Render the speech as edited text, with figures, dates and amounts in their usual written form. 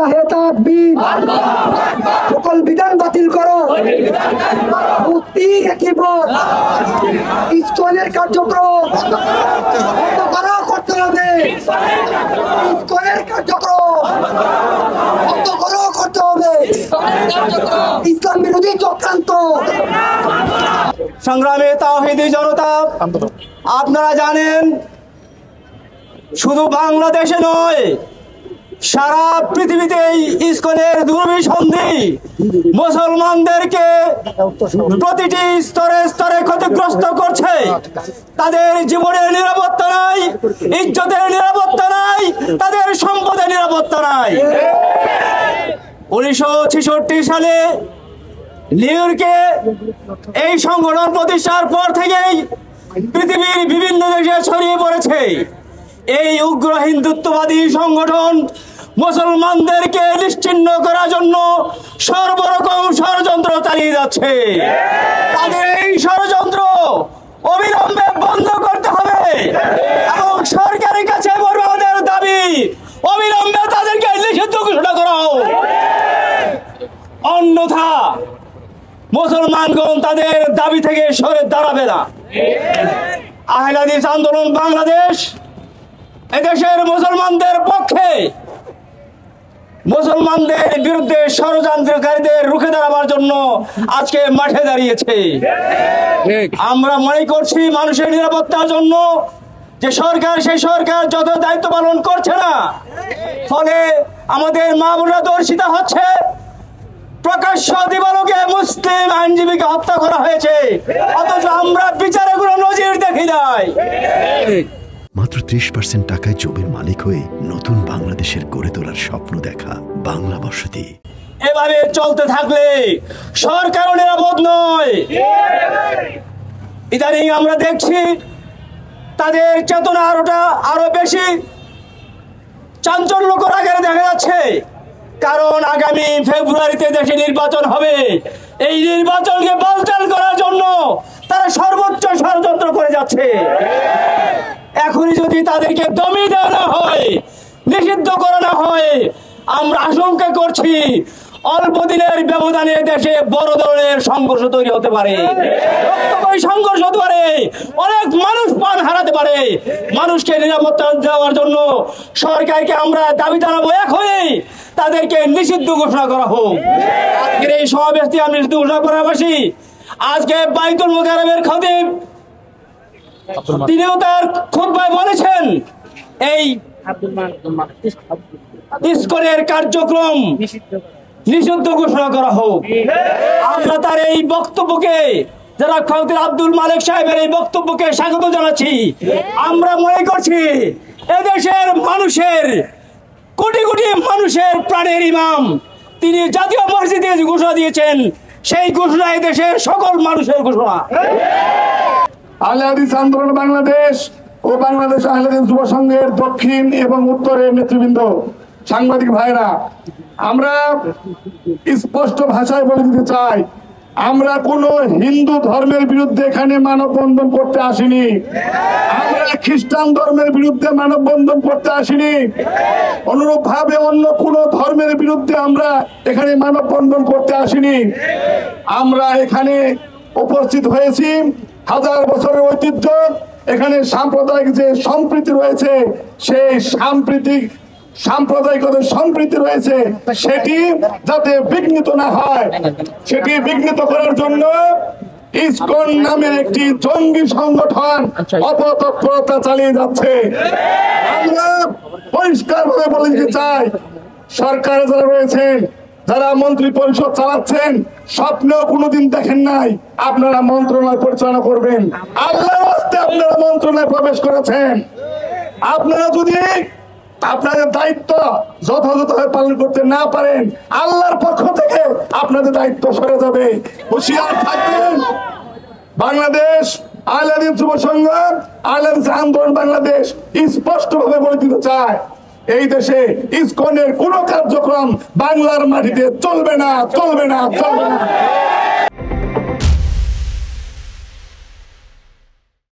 লিল্লাহে তাকবীর। সকল বিধান বাতিল করো, মুক্তি একীভূত ইসকনের কার্যক্রম বন্ধ করা করতে হবে। ইসকনের কার্যক্রম বন্ধ করা করতে হবে। ইসলাম বিরোধী চক্রান্ত। সংগ্রামী তাওহীদি জনতা, আপনারা জানেন শুধু বাংলাদেশে নয়, সারা পৃথিবীতেই ইসকনের দুর্বিসন্ধি মুসলমানদেরকে প্রতিটি স্তরে স্তরে ক্ষতিগ্রস্ত করছে। তাদের জীবনের নিরাপত্তা নাই, ইজ্জতের নিরাপত্তা নাই, তাদের সম্পদের নিরাপত্তা নাই। 1966 সালে নিউ ইয়র্কে এই সংগঠন প্রতিষ্ঠার পর থেকেই পৃথিবীর বিভিন্ন দেশে ছড়িয়ে পড়েছে। এই উগ্র হিন্দুত্ববাদী সংগঠন মুসলমানদেরকে নিশ্চিহ্ন করার জন্য সর্বরকম ষড়যন্ত্র চালিয়ে যাচ্ছে। তাদের এই ষড়যন্ত্র অবিলম্বে বন্ধ করতে হবে এবং সরকারের কাছে বড় আমাদের দাবি, অবিলম্বে তাদেরকে নিষিদ্ধ ঘোষণা করা হোক। অন্যথা মুসলমানগণ তাদের দাবি থেকে সরে দাঁড়াবে না। আহলে হাদিস আন্দোলন বাংলাদেশ এদেশের মুসলমানদের পক্ষে, মুসলমানদের বিরুদ্ধে ষড়যন্ত্রকারীদের রুখে দাঁড়াবার জন্য আজকে মাঠে দাঁড়িয়েছে। আমরা মনে করছি মানুষের নিরাপত্তার জন্য যে সরকার, সেই সরকার যত দায়িত্ব পালন করছে না, ফলে আমাদের মা বোনরা দর্শিতা হচ্ছে। প্রকাশ্য দিবালোকে মুসলিম আইনজীবীকে হত্যা করা হয়েছে, অথচ আমরা বিচারে কোনো নজির দেখি নাই। মাত্র 30% টাকায় জমির মালিক হয়ে নতুন বাংলাদেশের গড়ে তোলার স্বপ্ন দেখা বাংলা বসতি। এভাবে চলতে থাকলে সরকারও নিরাপদ নয়। ইদানিং আমরা দেখছি তাদের চেতনা আরো বেশি চাঞ্চল্যকর আকারে দেখা যাচ্ছে। কারণ আগামী ফেব্রুয়ারিতে দেশে নির্বাচন হবে। এই নির্বাচনকে বানচাল করার জন্য তারা সর্বোচ্চ ষড়যন্ত্র করে যাচ্ছে। এখনই যদি তাদেরকে দমিয়ে দেওয়া না হয়, নিষিদ্ধ করা না হয়, আমরা আশঙ্কা করছি অল্প দিনের ব্যবধানে দেশে বড় ধরনের সংঘর্ষ তৈরি হতে পারে, রক্তময় সংঘর্ষ হতে পারে, অনেক মানুষ প্রাণ হারাতে পারে। মানুষকে নিরাপত্তা দেওয়ার জন্য সরকারকে আমরা দাবি জানাবো, এখনই তাদেরকে নিষিদ্ধ ঘোষণা করা হোক। আজকের এই সমাবেশটি আমি নিষিদ্ধ ঘোষণা পাশাপাশি আজকে বাইতুল মুকাররমের খতিব তিনিও তার খুতবায় বলেছেন এই ইসকনের কার্যক্রম নিষিদ্ধ ঘোষণা করা হোক। আমরা তার এই বক্তব্যকে, যারা খতিব আব্দুল মালিক সাহেবের এই বক্তব্যকে স্বাগত জানাচ্ছি। আমরা মনে করছি এদেশের মানুষের, কোটি কোটি মানুষের প্রাণের ইমাম, তিনি জাতীয় মসজিদে যে ঘোষণা দিয়েছেন, সেই ঘোষণা এদেশের সকল মানুষের ঘোষণা। আহলে হাদিস আন্দোলন বাংলাদেশ ও বাংলাদেশ আহলে হাদিস যুব সংঘের দক্ষিণ এবং উত্তরের নেতৃবৃন্দ, সাংবাদিক ভাইরা, আমরা স্পষ্ট ভাষায় বলে দিতে চাই, আমরা কোন হিন্দু ধর্মের বিরুদ্ধে এখানে মানববন্ধন করতে আসিনি। আমরা খ্রিস্টান ধর্মের বিরুদ্ধে মানববন্ধন করতে আসিনি। অনুরূপ ভাবে অন্য কোন ধর্মের বিরুদ্ধে আমরা এখানে মানববন্ধন করতে আসিনি। আমরা এখানে উপস্থিত হয়েছি হাজার বছরের ঐতিহ্য, এখানে সাম্প্রদায়িক যে সম্প্রীতি রয়েছে, সেই সাম্প্রদায়িকতা সম্প্রীতি রয়েছে, সেটি যাতে বিঘ্নিত না হয়, সেটি বিঘ্নিত করার জন্য ইসকন নামের একটি জঙ্গি সংগঠন অপতৎপরতা চালিয়ে যাচ্ছে। আমরা পরিষ্কার ভাবে বলে দিতে চাই, সরকারে যারা রয়েছেন, যারা মন্ত্রী পরিষদ চালাচ্ছেন, স্বপ্নেও কোনোদিন দেখেন নাই আপনারা মন্ত্রণালয় পরিচালনা করবেন। আল্লাহর রাস্তায় আপনারা মন্ত্রণালয়ে প্রবেশ করেছেন। আপনারা যদি আপনাদের দায়িত্ব যথাযথভাবে পালন করতে না পারেন, আল্লাহর পক্ষ থেকে আপনাদের দায়িত্ব সরে যাবে। হুঁশিয়ার থাকবেন। বাংলাদেশ আহলে হাদিস যুব সংঘ, আহলে হাদিস আন্দোলন বাংলাদেশ স্পষ্ট ভাবে বলে দিতে চায়, এই দেশে ইসকনের কোন কার্যক্রম বাংলার মাটিতে চলবে না, চলবে না, চলবে না।